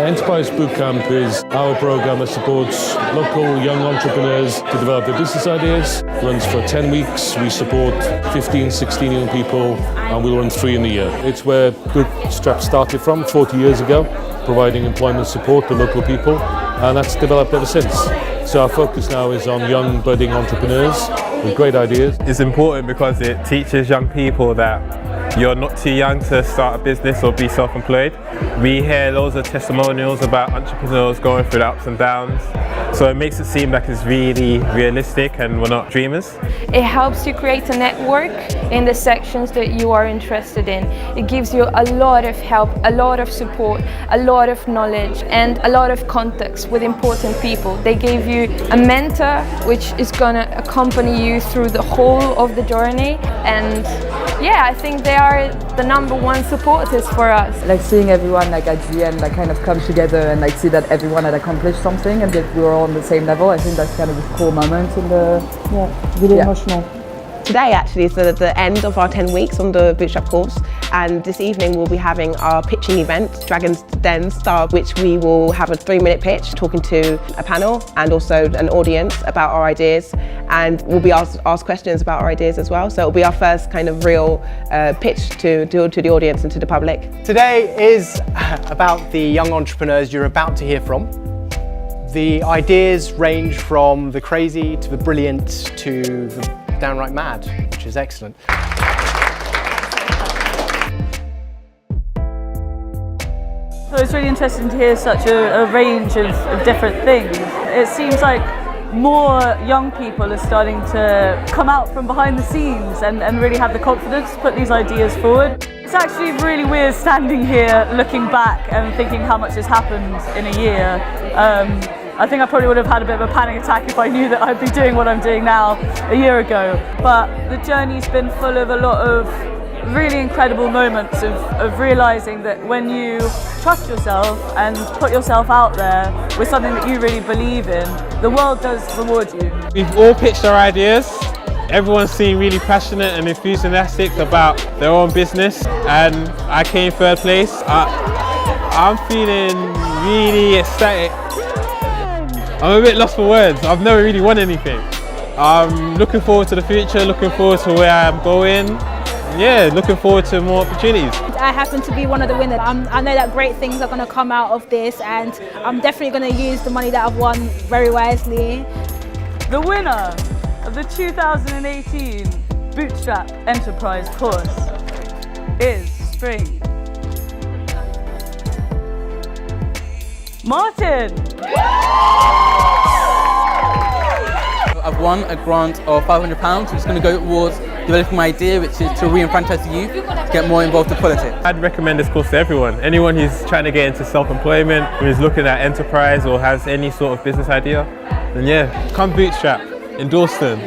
Enterprise Bootcamp is our program that supports local young entrepreneurs to develop their business ideas. It runs for 10 weeks. We support 15, 16 young people, and we'll run 3 in the year. It's where Bootstrap started from 40 years ago, providing employment support to local people, and that's developed ever since. So our focus now is on young budding entrepreneurs with great ideas. It's important because it teaches young people that you're not too young to start a business or be self-employed. We hear loads of testimonials about entrepreneurs going through the ups and downs, so it makes it seem like it's really realistic and we're not dreamers. It helps you create a network in the sections that you are interested in. It gives you a lot of help, a lot of support, a lot of knowledge and a lot of contacts with important people. They gave you a mentor which is going to accompany you through the whole of the journey, and yeah, I think they are the #1 supporters for us. Like seeing everyone like at the end like kind of come together and like see that everyone had accomplished something and that we were all on the same level. I think that's kind of a cool moment in the really emotional. Today actually is the end of our 10 weeks on the Bootstrap course, and this evening we'll be having our pitching event, Dragon's Den style, which we will have a 3-minute pitch talking to a panel and also an audience about our ideas, and we'll be asked questions about our ideas as well. So it'll be our first kind of real pitch to the audience and to the public. Today is about the young entrepreneurs you're about to hear from. The ideas range from the crazy to the brilliant to the downright mad, which is excellent. So it's really interesting to hear such a range of different things. It seems like more young people are starting to come out from behind the scenes and really have the confidence to put these ideas forward. It's actually really weird standing here looking back and thinking how much has happened in a year. I think I probably would have had a bit of a panic attack if I knew that I'd be doing what I'm doing now a year ago. But the journey's been full of a lot of really incredible moments of realising that when you trust yourself and put yourself out there with something that you really believe in, the world does reward you. We've all pitched our ideas. Everyone seemed really passionate and enthusiastic about their own business, and I came 3rd place. I'm feeling really ecstatic. I'm a bit lost for words. I've never really won anything. I'm looking forward to the future, looking forward to where I'm going. Yeah, looking forward to more opportunities. I happen to be one of the winners. I know that great things are going to come out of this, and I'm definitely going to use the money that I've won very wisely. The winner of the 2018 Bootstrap Enterprise course is Spring. Martin! I've won a grant of £500, which is going to go towards developing my idea, which is to re-enfranchise the youth, to get more involved in politics. I'd recommend this course to everyone. Anyone who's trying to get into self-employment, who's looking at enterprise or has any sort of business idea, then yeah, come Bootstrap in Dalston.